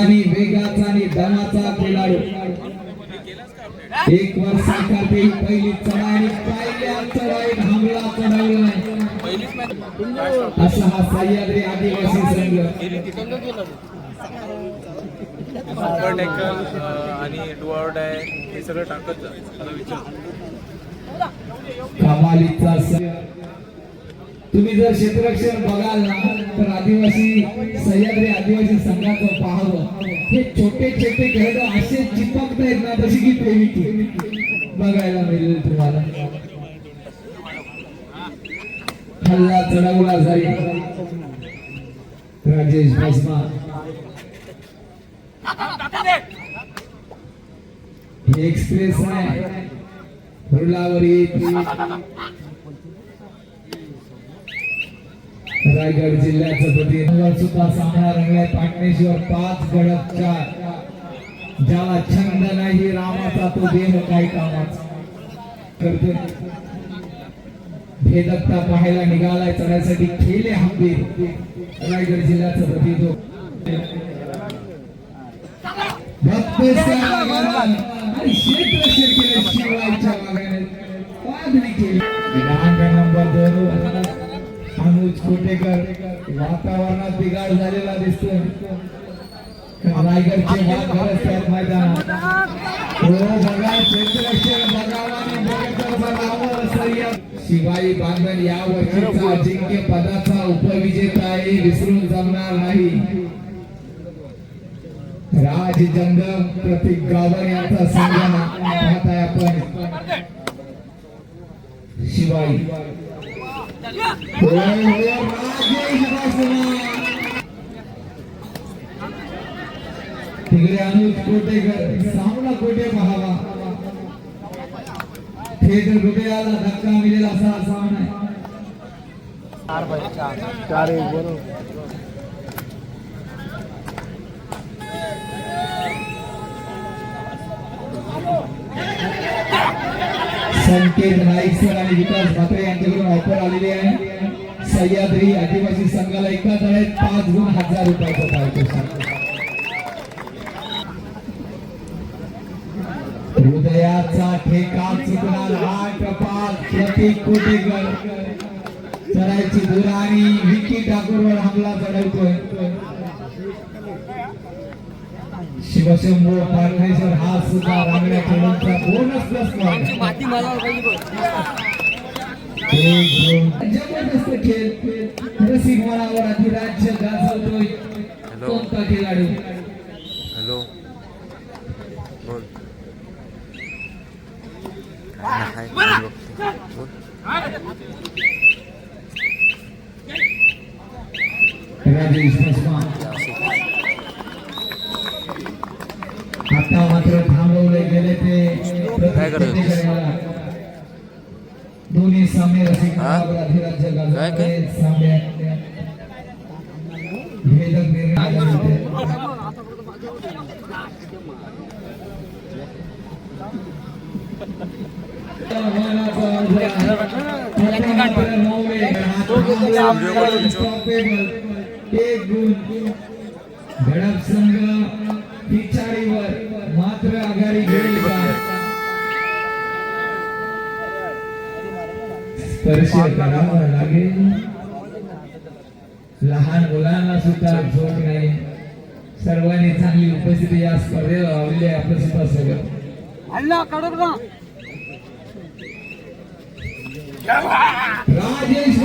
जोमानी वेगाचा आणि दमाचा खेळाडू एक वर साकारते पहिली चढाई पहिल्या चढाईत हमला चढवला असा हा सह्याद्री आदिवासी संघ आणि डुआउट आहे हे सगळं टाकत जा विचार कमालीचा तुम्ही जर क्षेत्ररक्षण बघाल ना तर आदिवासी सह्याद्री आदिवासी संघाचं पाहावं हे छोटे छोटे खेळाडू असे चिपकत आहेत ना जशी की प्रेमिकी बघायला मिळेल तुम्हाला हल्ला चढवला जाईल राजेश भस्मा एक्सप्रेस आहे रुलावर येते रायगड जिल्ह्याचं प्रतिनिधित्व सुद्धा सामना रंगलाय पाटणेश्वर 5 गडद 4 ज्याला छंद नाही रामाचा तो देह काय कामाचा करतो भेदकता पाहायला निघालाय चढायसाठी खेळले हंबीर रायगड जिल्ह्याचं प्रतिनिधित्व आणि क्षेत्ररक्षण केलं शिवायच्या मागाने पादरी केली नंबर 2 अनुज कोटेकर वातावरणात बिघाड झालेला दिसतोय रायगडचे भाग घरच त्यात मैदानात हो बघा क्षेत्ररक्षण बघावा शिवाई बांधण या वर्षीचा अजिंक्य पदाचा उपविजेता आहे विसरून जमणार नाही राज जंगम प्रतीक गावण यांचा संघ पाहताय आपण शिवाई तिकडे अनुज कोटेकर सामना कोटे पहावा थेट हृदयाला धक्का मिळेल असा सामना संकेत नाईक सर आणि विकास म्हात्रे यांच्याकडून ऑफर आलेली आहे सह्याद्री आदिवासी संघाला एका तळ्यात 5 गुण 1000 रुपयाचा पारितोषिक हृदयाचा ठेका चुकणार 8-5 प्रतीक कोटेकर चढायची दूर आणि विकी ठाकूरवर हमला चढवतोय शिवशंभू पाटणेश्वर हा सुद्धा रांगड्या खेळांचा बोनस प्लस माती जबरदस्त खेळ रसिक मनावर अधिराज्य गाजवतोय कोणता खेळाडू हॅलो बोल राजेश भस्मा आता मात्र थांबवले गेले ते दोन्ही सामने रसिक अधिराज्य गाजवतोय सामने भेदक निर्णय झाले एक गुण गडप संघ पिछाडीवर मात्र आघाडी घेईल का स्पर्श करावा लागेल लहान मुलांना सुद्धा झोप नाही सर्वांनी चांगली उपस्थिती या स्पर्धेला लावलेली आहे आपल्या सुद्धा सगळं राजेश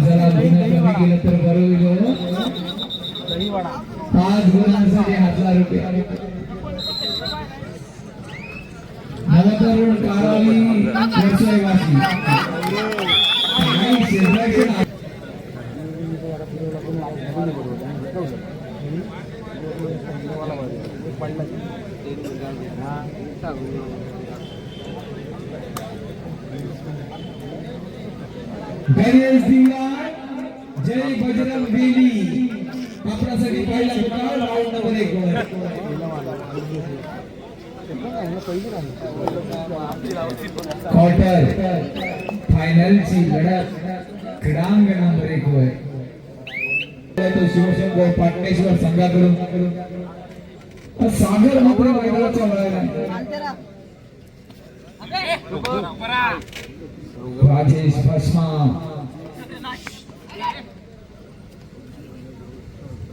जरा कमी केलं तर बरं होईल 5 गुणांसाठी 1000 रुपये नवतरुण कारावी व्यवसायवासी गणेश दिंगा जय बजरंग बेली आपल्यासाठी पहिला गुलाल राऊंड नंबर 1 क्वार्टर फायनलची लढत क्रीडांगणावर एक होय तो शिवशंकर पाटणेश्वर संघाकडून सागर मात्र मैदानाच्या वळाला राजेश भस्मा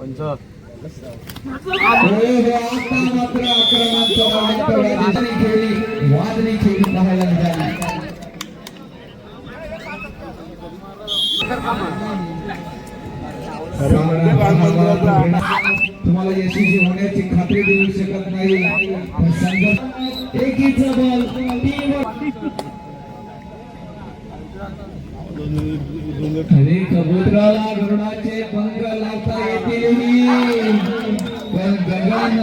आता मात्र आक्रमणाचा वादनी खेळी पाहायला मिळाली तुम्हाला यशस्वी होण्याची खात्री देऊ शकत नाही पण संघ एकीचा बॉल अरे कबुतराला गरुडाचे पंख लावता येतील पण गगन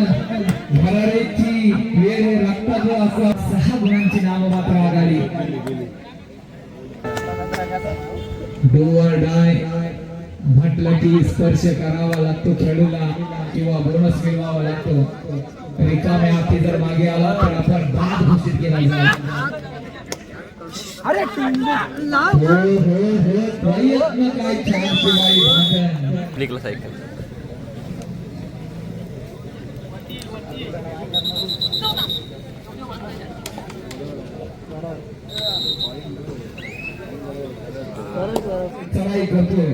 भरारीची वेळ रक्ताचं असं 6 गुणांची नाव मात्र आघाडी डू ऑर डाय म्हटलं की स्पर्श करावा लागतो खेळूला किंवा बोनस मिळवावा लागतो रिकाम्या हाती जर मागे आला तर आपण बाद घोषित केला जाईल अरे हो प्रयत्न काय छान शिवाई निकला सायकल चढाई करतोय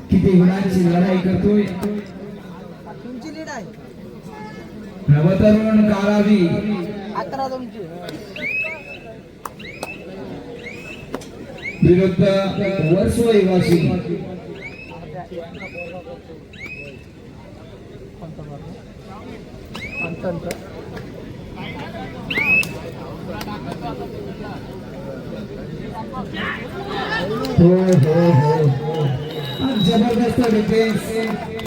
किती गुणांची लढाई करतोय तुमची लीड आहे नवतरुण कारावी 11 तुमची विरुद्ध वर्सोईवासी जबरदस्त डिफेन्स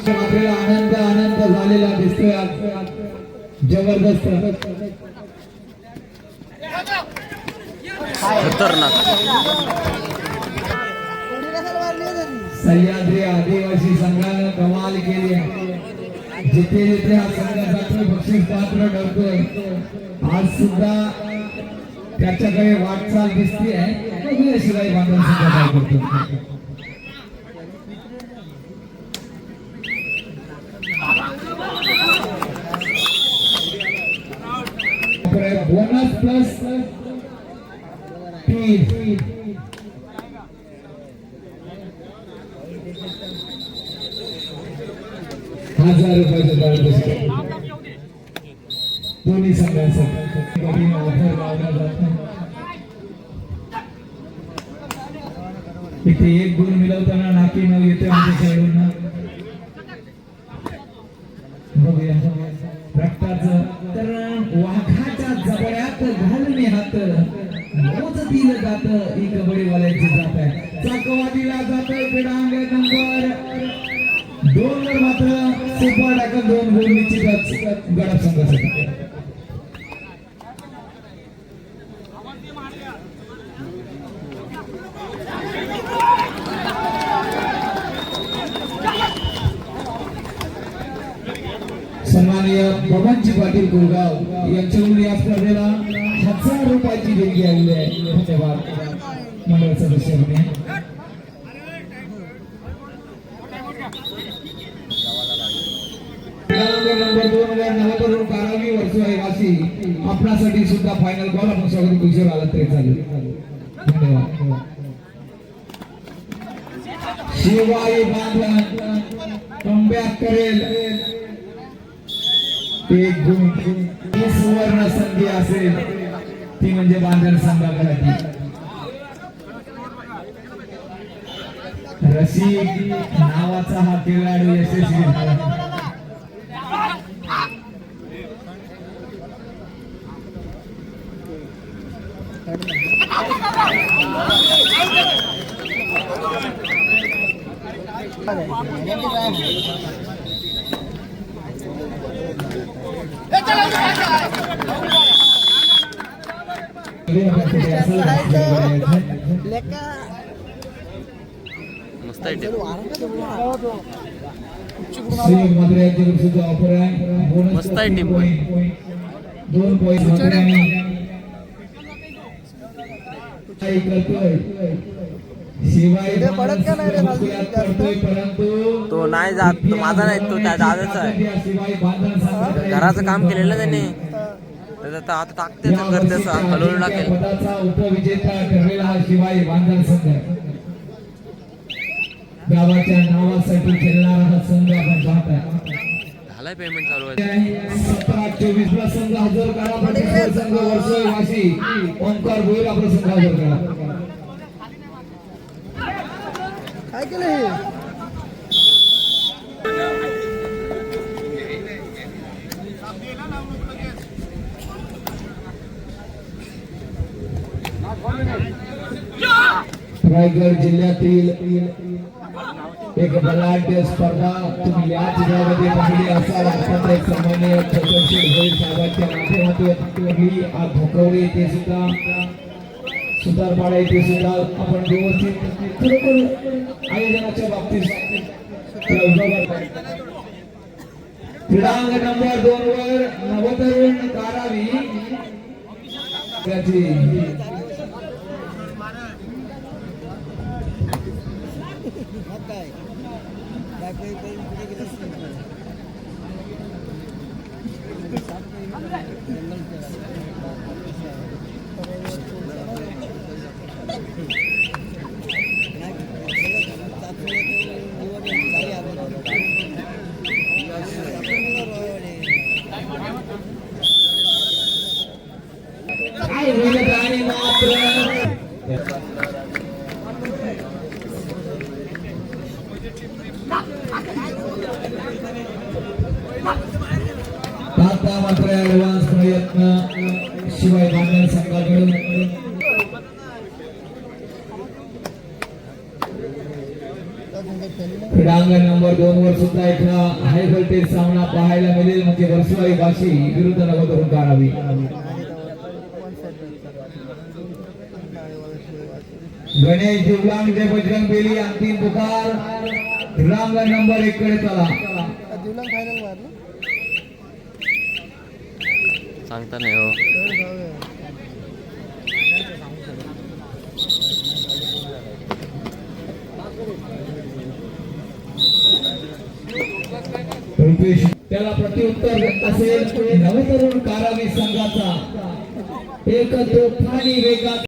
आपल्याला आनंद झालेला दिसतोय जबरदस्त खतरनाक सह्याद्री आदिवासी संघानं कमाल केली जिथे जिथे हा संघ जातोय बक्षीस पात्र ठरतोय आज सुद्धा त्याच्याकडे वाटचाल दिसते आहे शिवाय बांधून सुद्धा काय करतो बोनस प्लस 1000 रुपयाचं पारितोषिक दोन्ही संघांसाठी ऑफर लावला जातो इथे 1 गुण मिळवताना नाकी नऊ येते आमच्या खेळाडूंना बघूया रक्ताचं तर वाघाच्या जबड्यात घालणे हात मोज दिलं जात ही कबड्डी वाल्याची जात आहे चाकवा दिला जातोय क्रीडांगण नंबर 2 वर मात्र सुपर टाकत 2 गुण निश्चितच गडप संघासाठी सन्माननीय बबनजी पाटील गुरगाव यांच्याकडून या स्पर्धेला 1000 रुपयाची देणगी आलेली आहे धन्यवाद मंडळ सदस्यांनी नंबर 2 वर नवतरुण कारावी वर्सोईवासी आपणासाठी सुद्धा फायनल बॉल आपण स्वागत खुशीवर आला तरी चालेल धन्यवाद शिवाई बांधण कमबॅक करेल 1 गुण ही सुवर्ण संधी असेल ती म्हणजे बांधण संघाकडे रसिक नावाचा हा खेळाडू यशस्वी झाला मस्त आहे मस्त आहे टीम 2 पॉइंट शिवाय ते पडत का नाही रे खाली मुस्कुरात जास्त? पडतोय, परंतु तो नाही जात, तो माझा नाही, तो त्या दादाचा आहे. शिवाय बांधण संघाचा घराचं काम केलेलं त्यांनी. हा. त्याचा आता टाकते करते हलवून टाकेल. पदाचा उपविजेता ठरलेला हा शिवाय बांधण संघ. गावाच्या नावासाठी खेळणारा हा संघ आपण पाहताय. झालाय पेमेंट चालू आहे. 17-24 ला संघ हजर करा. प्रतिस्पर्धी संघ वर्सोळी वाशी ओंकार भोईर आपला संघ हजर करा. काय केलं हे रायगड जिल्ह्यातील एक बलाढ्य स्पर्धा तुम्ही या जिल्ह्यामध्ये पाहिली असाल. आपण एक सामान्य छत्रपती भोईर साहेबांच्या माध्यमातून ही आज भोकवली ते सुद्धा सुधारपाडा येथे सुद्धा आपण व्यवस्थित खरोखर आयोजनाच्या बाबतीत क्रीडांगण नंबर 2 वर नवतरुण कारावी त्याची मग काय काय काही कुठे गेलं काय होईल आणि मात्र आता मात्र ऍडव्हान्स प्रयत्न शिवाय बांधण संघाकडून. क्रीडांगण नंबर 2 वर सुद्धा इथला हाय व्होल्टेज सामना पाहायला मिळेल. म्हणजे वर्सोळी वाशी विरुद्ध नवतरुण कारावी. गणेश दिवलांग जय बजरंग बेली अंतिम पुकार. क्रीडांगण नंबर 1 कडे चला. दिवलं फायनल मारलं सांगता नाही हो. रुपेश त्याला प्रत्युत्तर देत असेल. नवतरुण कारावी संघाचा एक तोफानी वेगात